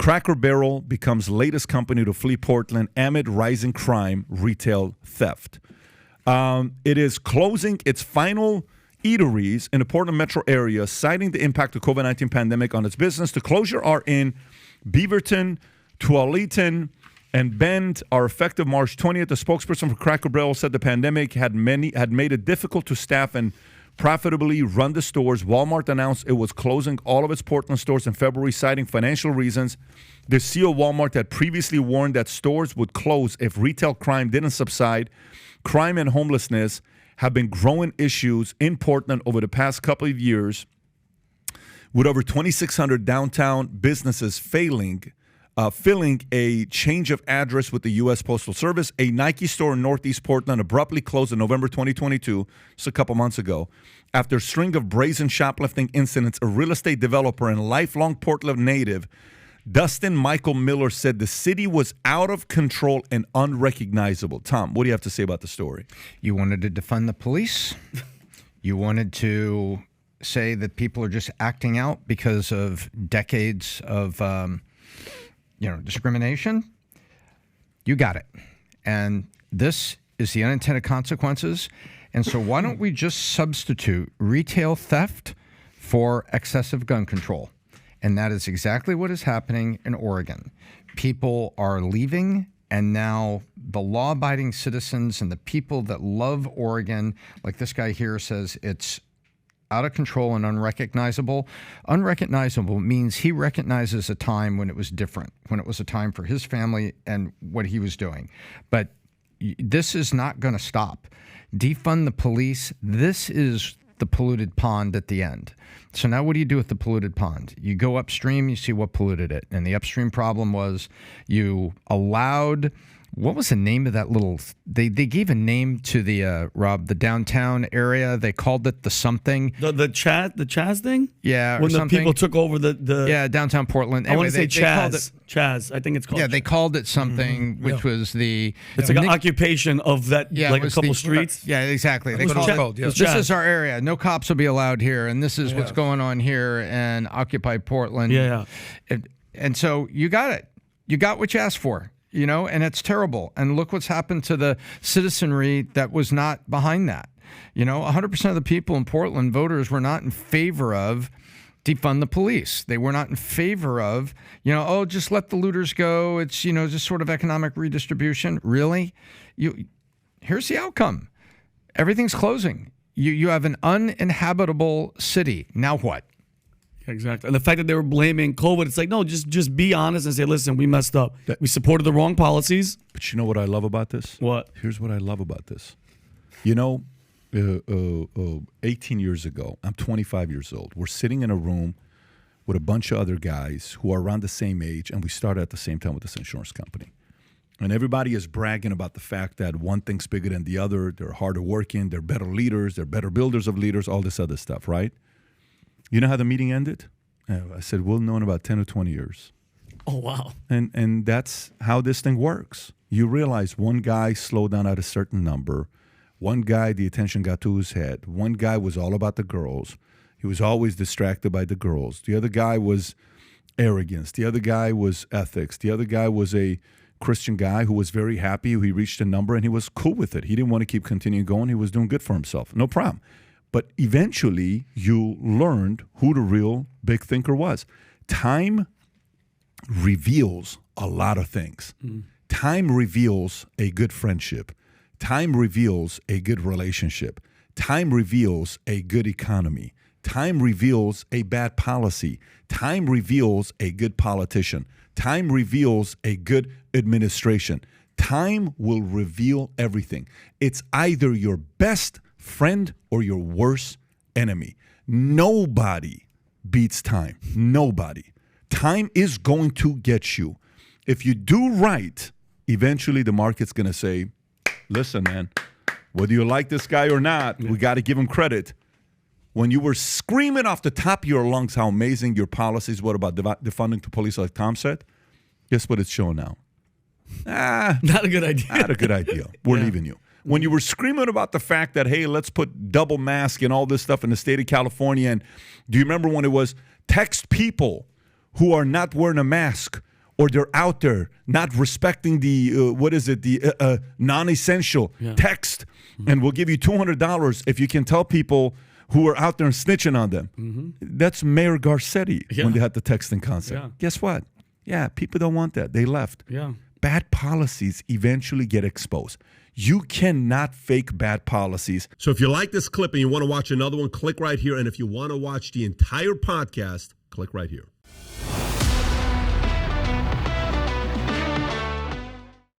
Cracker Barrel becomes latest company to flee Portland amid rising crime, retail theft. It is closing its final eateries in the Portland metro area, citing the impact of COVID-19 pandemic on its business. The closure are in Beaverton, Tualatin, and Bend are effective March 20th. The spokesperson for Cracker Barrel said the pandemic had made it difficult to staff and profitably run the stores. Walmart announced it was closing all of its Portland stores in February, citing financial reasons. The CEO of Walmart had previously warned that stores would close if retail crime didn't subside. Crime and homelessness have been growing issues in Portland over the past couple of years, with over 2,600 downtown businesses filling a change of address with the U.S. Postal Service. A Nike store in Northeast Portland abruptly closed in November 2022, just a couple months ago, after a string of brazen shoplifting incidents. A real estate developer and lifelong Portland native, Dustin Michael Miller, said the city was out of control and unrecognizable. Tom, what do you have to say about the story? You wanted to defund the police. You wanted to say that people are just acting out because of decades of discrimination. You got it. And this is the unintended consequences. And so why don't we just substitute retail theft for excessive gun control? And that is exactly what is happening in Oregon. People are leaving, and now the law-abiding citizens and the people that love Oregon, like this guy here says, it's out of control and unrecognizable. Unrecognizable means he recognizes a time when it was different, when it was a time for his family and what he was doing. But this is not going to stop. Defund the police. This is the polluted pond at the end. So now what do you do with the polluted pond? You go upstream, you see what polluted it. And the upstream problem was you allowed... What was the name of that little... They gave a name to the, Rob, the downtown area. They called it the something. The Chaz thing? Yeah, when or something. The people took over the... Yeah, downtown Portland. Anyway, I want to say Chaz. Chaz. I think it's called. Yeah, they called it something, which was the... It's like an occupation of that, like a couple streets. Yeah, exactly. They called it. This is our area. No cops will be allowed here, and this is what's going on here, and Occupy Portland. Yeah. And so you got it. You got what you asked for. And it's terrible. And look what's happened to the citizenry that was not behind that. 100% of the people in Portland, voters, were not in favor of defund the police. They were not in favor of, just let the looters go. It's, just sort of economic redistribution. Really? Here's the outcome. Everything's closing. You have an uninhabitable city. Now what? Exactly. And the fact that they were blaming COVID, it's like, no, just be honest and say, listen, we messed up. We supported the wrong policies. But you know what I love about this? What? Here's what I love about this. 18 years ago, I'm 25 years old. We're sitting in a room with a bunch of other guys who are around the same age, and we started at the same time with this insurance company. And everybody is bragging about the fact that one thing's bigger than the other. They're harder working. They're better leaders. They're better builders of leaders, all this other stuff, right? You know how the meeting ended? I said, we'll know in about 10 or 20 years. Oh, wow. And that's how this thing works. You realize one guy slowed down at a certain number. One guy, the attention got to his head. One guy was all about the girls. He was always distracted by the girls. The other guy was arrogance. The other guy was ethics. The other guy was a Christian guy who was very happy. He reached a number and he was cool with it. He didn't want to keep continuing going. He was doing good for himself. No problem. But eventually, you learned who the real big thinker was. Time reveals a lot of things. Time reveals a good friendship. Time reveals a good relationship. Time reveals a good economy. Time reveals a bad policy. Time reveals a good politician. Time reveals a good administration. Time will reveal everything. It's either your best friend or your worst enemy. Nobody beats time. Nobody. Time is going to get you. If you do right, eventually the market's going to say, listen, man, whether you like this guy or not, we got to give him credit. When you were screaming off the top of your lungs how amazing your policies were about defunding the police, like Tom said, guess what it's showing now? Not a good idea. Not a good idea. We're leaving you. When you were screaming about the fact that, hey, let's put double mask and all this stuff in the state of California, and do you remember when it was text people who are not wearing a mask or they're out there not respecting the non-essential text, and we'll give you $200 if you can tell people who are out there and snitching on them. That's Mayor Garcetti when they had the texting concept. Yeah. Guess what? Yeah, people don't want that. They left. Yeah. Bad policies eventually get exposed. You cannot fake bad policies. So if you like this clip and you want to watch another one, click right here. And if you want to watch the entire podcast, click right here.